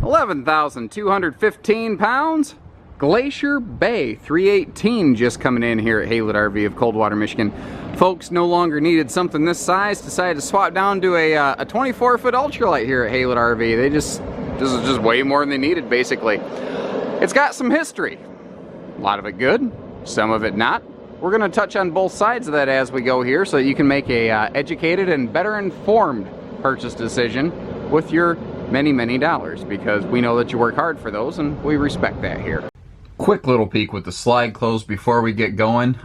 11,215 pounds. Glacier Bay 318 just coming in here at Haylett RV of Coldwater, Michigan. Folks no longer needed something this size, decided to swap down to a 24-foot ultralight here at Haylett RV. This is just way more than they needed, basically. It's got some history. A lot of it good, some of it not. We're going to touch on both sides of that as we go here so that you can make a educated and better informed purchase decision with your many, many dollars, because we know that you work hard for those and we respect that here. Quick little peek with the slide closed before we get going.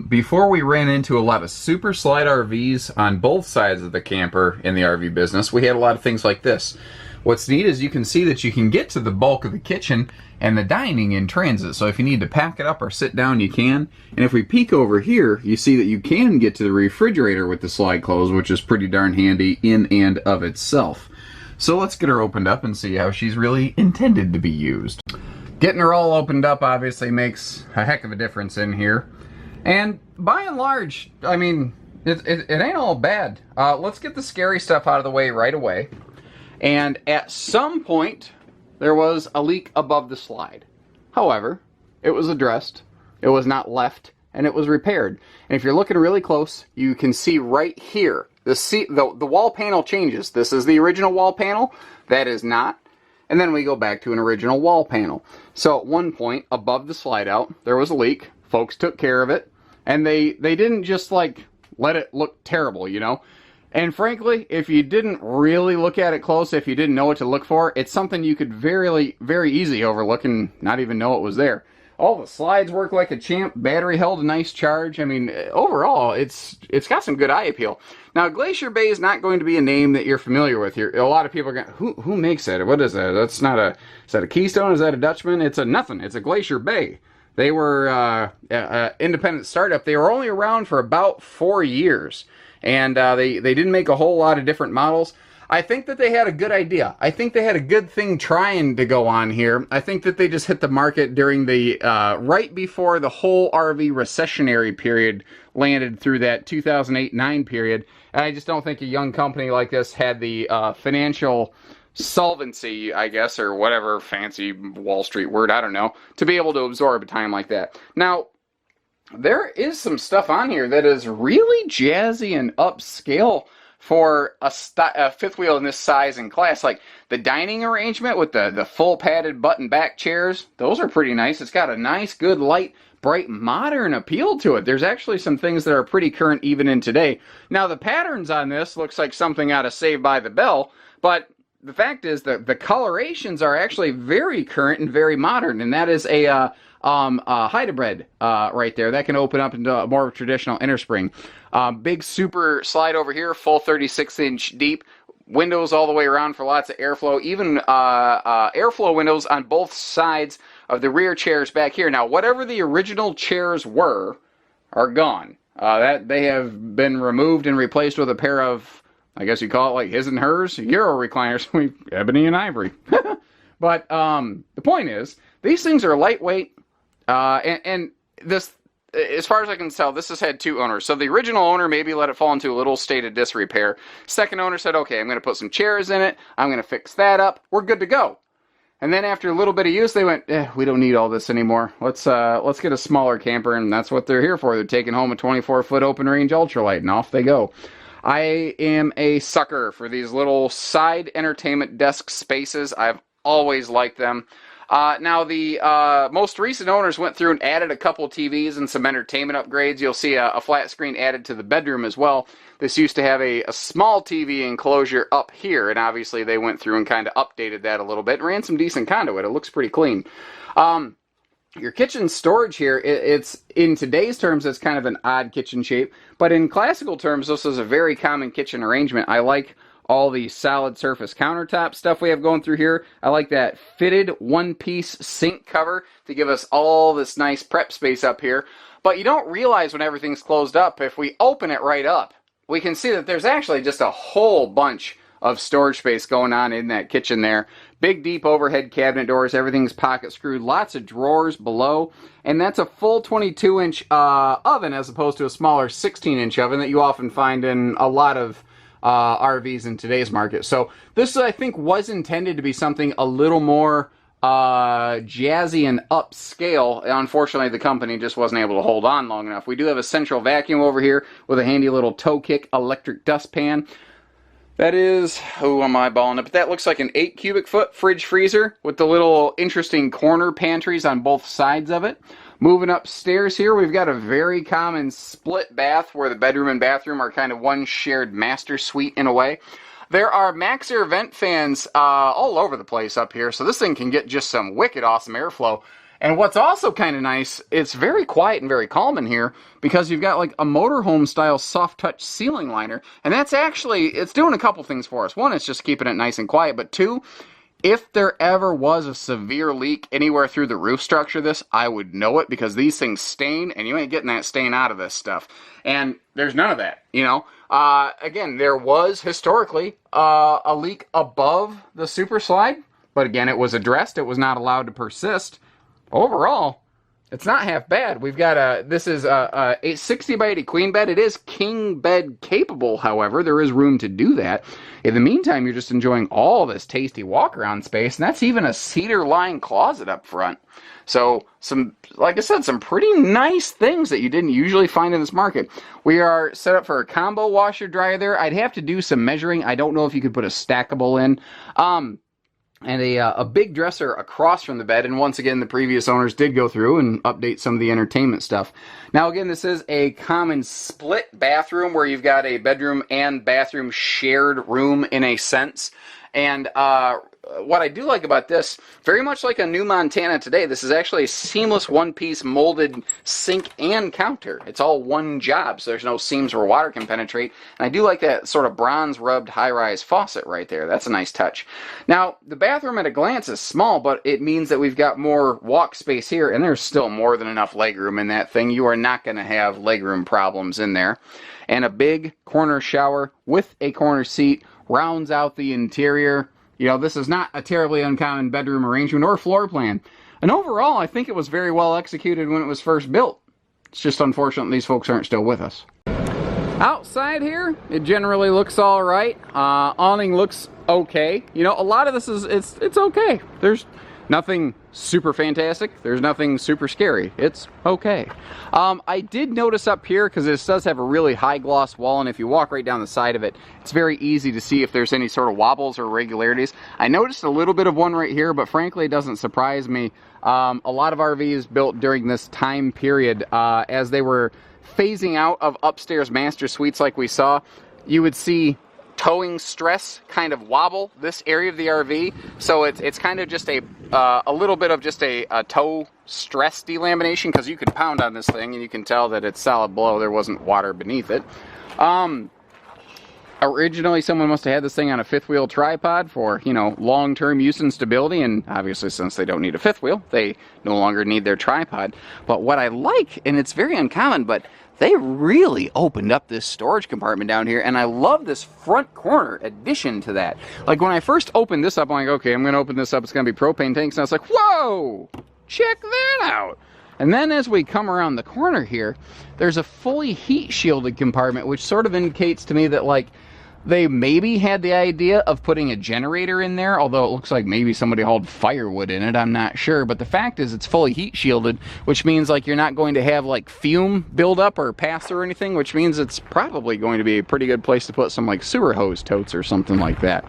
Before we ran into a lot of super slide RVs on both sides of the camper in the RV business, we had a lot of things like this. What's neat is you can see that you can get to the bulk of the kitchen and the dining in transit. So if you need to pack it up or sit down, you can. And if we peek over here, you see that you can get to the refrigerator with the slide closed, which is pretty darn handy in and of itself. So let's get her opened up and see how she's really intended to be used. Getting her all opened up obviously makes a heck of a difference in here. And by and large, I mean, it ain't all bad. Let's get the scary stuff out of the way right away. And at some point, there was a leak above the slide. However, it was addressed, it was not left, and it was repaired. And if you're looking really close, you can see right here, the wall panel changes. This is the original wall panel, that is not. And then we go back to an original wall panel. So at one point, above the slide out, there was a leak. Folks took care of it, and they didn't just like let it look terrible, you know. And frankly, if you didn't really look at it close, if you didn't know what to look for, it's something you could very easy overlook and not even know it was there. All the slides work like a champ. Battery held a nice charge. I mean, overall, it's got some good eye appeal. Now, Glacier Bay is not going to be a name that you're familiar with here. A lot of people are going, who makes that? What is that? That's not a, is that a Keystone? Is that a Dutchman? It's a nothing. It's a Glacier Bay. They were independent startup. They were only around for about 4 years. And they didn't make a whole lot of different models. I think that they had a good idea. I think they had a good thing trying to go on here. I think that they just hit the market during the, right before the whole RV recessionary period landed through that 2008-9 period. And I just don't think a young company like this had the financial solvency, I guess, or whatever fancy Wall Street word, I don't know, to be able to absorb a time like that. Now, there is some stuff on here that is really jazzy and upscale for a fifth wheel in this size and class. Like the dining arrangement with the full padded button back chairs, those are pretty nice. It's got a nice, good, light, bright, modern appeal to it. There's actually some things that are pretty current even in today. Now the patterns on this looks like something out of Saved by the Bell, but the fact is that the colorations are actually very current and very modern, and that is a Hydebred right there. That can open up into more of a traditional innerspring. Big super slide over here, full 36-inch deep. Windows all the way around for lots of airflow. Even airflow windows on both sides of the rear chairs back here. Now, whatever the original chairs were are gone. That they have been removed and replaced with a pair of, I guess you call it like his and hers, Euro recliners, ebony and ivory. But the point is, these things are lightweight. And this, as far as I can tell, this has had two owners. So the original owner maybe let it fall into a little state of disrepair. Second owner said, okay, I'm going to put some chairs in it. I'm going to fix that up. We're good to go. And then after a little bit of use, they went, we don't need all this anymore. Let's get a smaller camper, and that's what they're here for. They're taking home a 24-foot open-range ultralight, and off they go. I am a sucker for these little side entertainment desk spaces. I've always liked them. Now, the most recent owners went through and added a couple TVs and some entertainment upgrades. You'll see a flat screen added to the bedroom as well. This used to have a small TV enclosure up here, and obviously they went through and kind of updated that a little bit and ran some decent conduit. It looks pretty clean. Your kitchen storage here, it's in today's terms, it's kind of an odd kitchen shape, but in classical terms, this is a very common kitchen arrangement. I like all the solid surface countertop stuff we have going through here. I like that fitted one-piece sink cover to give us all this nice prep space up here. But you don't realize when everything's closed up, if we open it right up, we can see that there's actually just a whole bunch of storage space going on in that kitchen there. Big, deep overhead cabinet doors. Everything's pocket screwed. Lots of drawers below. And that's a full 22-inch oven as opposed to a smaller 16-inch oven that you often find in a lot of RVs in today's market. So this, I think, was intended to be something a little more jazzy and upscale. Unfortunately, the company just wasn't able to hold on long enough. We do have a central vacuum over here with a handy little toe kick electric dustpan. That is, who am I balling up? But that looks like an 8 cubic foot fridge freezer with the little interesting corner pantries on both sides of it. Moving upstairs here, we've got a very common split bath where the bedroom and bathroom are kind of one shared master suite in a way. There are max air vent fans all over the place up here, so this thing can get just some wicked awesome airflow. And what's also kind of nice, it's very quiet and very calm in here because you've got like a motorhome style soft touch ceiling liner. And that's actually, it's doing a couple things for us. One, it's just keeping it nice and quiet. But two, if there ever was a severe leak anywhere through the roof structure of this, I would know it because these things stain and you ain't getting that stain out of this stuff. And there's none of that, you know. Again, there was historically a leak above the super slide. But again, it was addressed. It was not allowed to persist. Overall, it's not half bad. We've got this is a 60 by 80 queen bed. It is king bed capable, however. There is room to do that. In the meantime, you're just enjoying all this tasty walk-around space, and that's even a cedar-lined closet up front. So, like I said, some pretty nice things that you didn't usually find in this market. We are set up for a combo washer-dryer there. I'd have to do some measuring. I don't know if you could put a stackable in. And a big dresser across from the bed, and once again, the previous owners did go through and update some of the entertainment stuff. Now, again, this is a common split bathroom where you've got a bedroom and bathroom shared room in a sense. And what I do like about this, very much like a new Montana today, this is actually a seamless one-piece molded sink and counter. It's all one job, so there's no seams where water can penetrate. And I do like that sort of bronze-rubbed high-rise faucet right there. That's a nice touch. Now, the bathroom at a glance is small, but it means that we've got more walk space here, and there's still more than enough legroom in that thing. You are not going to have legroom problems in there. And a big corner shower with a corner seat rounds out the interior. You know, this is not a terribly uncommon bedroom arrangement or floor plan. And overall, I think it was very well executed when it was first built. It's just unfortunate these folks aren't still with us. Outside here, it generally looks all right. Awning looks okay. You know, a lot of this is, it's okay. There's nothing super fantastic. There's nothing super scary. It's okay. I did notice up here, because this does have a really high gloss wall, and if you walk right down the side of it, it's very easy to see if there's any sort of wobbles or irregularities. I noticed a little bit of one right here, but frankly, it doesn't surprise me. A lot of RVs built during this time period, as they were phasing out of upstairs master suites like we saw, you would see towing stress kind of wobble this area of the RV. So it's kind of just a little bit of just a tow stress delamination, because you can pound on this thing and you can tell that it's solid below. There wasn't water beneath it. Originally, someone must have had this thing on a fifth wheel tripod for, you know, long-term use and stability, and obviously since they don't need a fifth wheel, they no longer need their tripod. But what I like, and it's very uncommon, but they really opened up this storage compartment down here, and I love this front corner addition to that. Like, when I first opened this up, I'm like, okay, I'm going to open this up, it's going to be propane tanks, and I was like, whoa, check that out. And then as we come around the corner here, there's a fully heat-shielded compartment, which sort of indicates to me that, like, they maybe had the idea of putting a generator in there, although it looks like maybe somebody hauled firewood in it, I'm not sure. But the fact is it's fully heat shielded, which means like you're not going to have like fume buildup or pass through or anything, which means it's probably going to be a pretty good place to put some like sewer hose totes or something like that.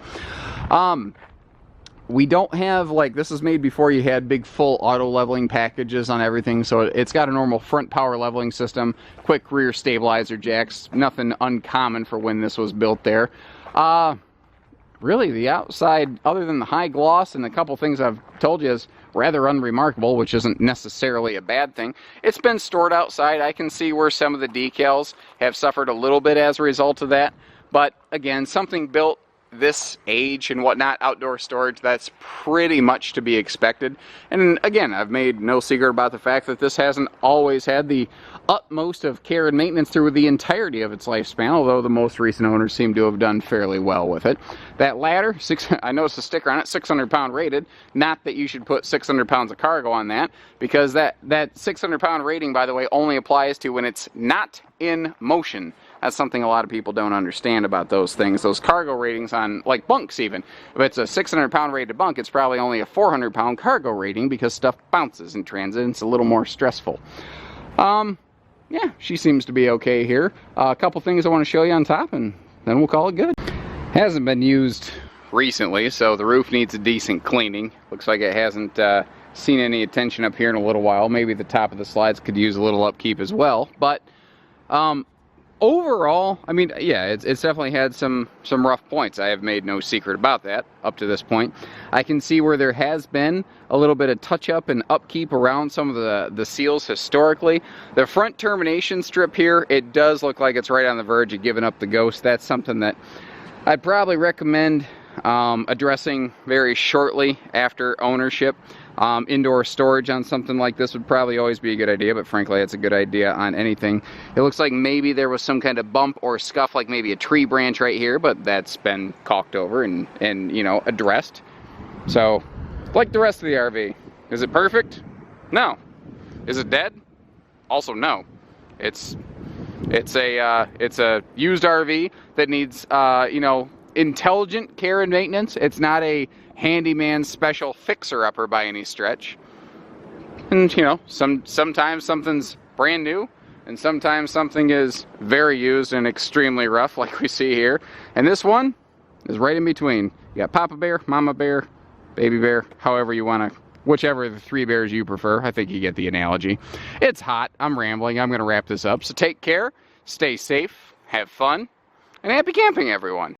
We don't have, like, this is made before you had big full auto leveling packages on everything, so it's got a normal front power leveling system, quick rear stabilizer jacks, nothing uncommon for when this was built there. Really, the outside, other than the high gloss and a couple things I've told you, is rather unremarkable, which isn't necessarily a bad thing. It's been stored outside. I can see where some of the decals have suffered a little bit as a result of that, but again, something built this age and whatnot, outdoor storage, that's pretty much to be expected. And again, I've made no secret about the fact that this hasn't always had the utmost of care and maintenance through the entirety of its lifespan, although the most recent owners seem to have done fairly well with it. That ladder, I noticed a sticker on it, 600 pound rated. Not that you should put 600 pounds of cargo on that, because that 600 pound rating, by the way, only applies to when it's not in motion. That's something a lot of people don't understand about those things. Those cargo ratings on, like bunks even. If it's a 600-pound rated bunk, it's probably only a 400-pound cargo rating because stuff bounces in transit and it's a little more stressful. Yeah, she seems to be okay here. A couple things I want to show you on top, and then we'll call it good. Hasn't been used recently, so the roof needs a decent cleaning. Looks like it hasn't seen any attention up here in a little while. Maybe the top of the slides could use a little upkeep as well. But overall, I mean, yeah, it's definitely had some rough points. I have made no secret about that up to this point. I can see where there has been a little bit of touch-up and upkeep around some of the seals historically. The front termination strip here, it does look like it's right on the verge of giving up the ghost. That's something that I'd probably recommend addressing very shortly after ownership. Indoor storage on something like this would probably always be a good idea, but frankly, it's a good idea on anything. It looks like maybe there was some kind of bump or scuff, like maybe a tree branch right here, but that's been caulked over and you know, addressed. So, like the rest of the RV. Is it perfect? No. Is it dead? Also no. It's a used RV that needs you know, intelligent care and maintenance. It's not a handyman special fixer-upper by any stretch. And you know, sometimes something's brand new, and sometimes something is very used and extremely rough, like we see here. And this one is right in between. You got Papa Bear, Mama Bear, Baby Bear, however you want to, whichever of the three bears you prefer. I think you get the analogy. It's hot. I'm rambling. I'm going to wrap this up. So take care, stay safe, have fun, and happy camping, everyone.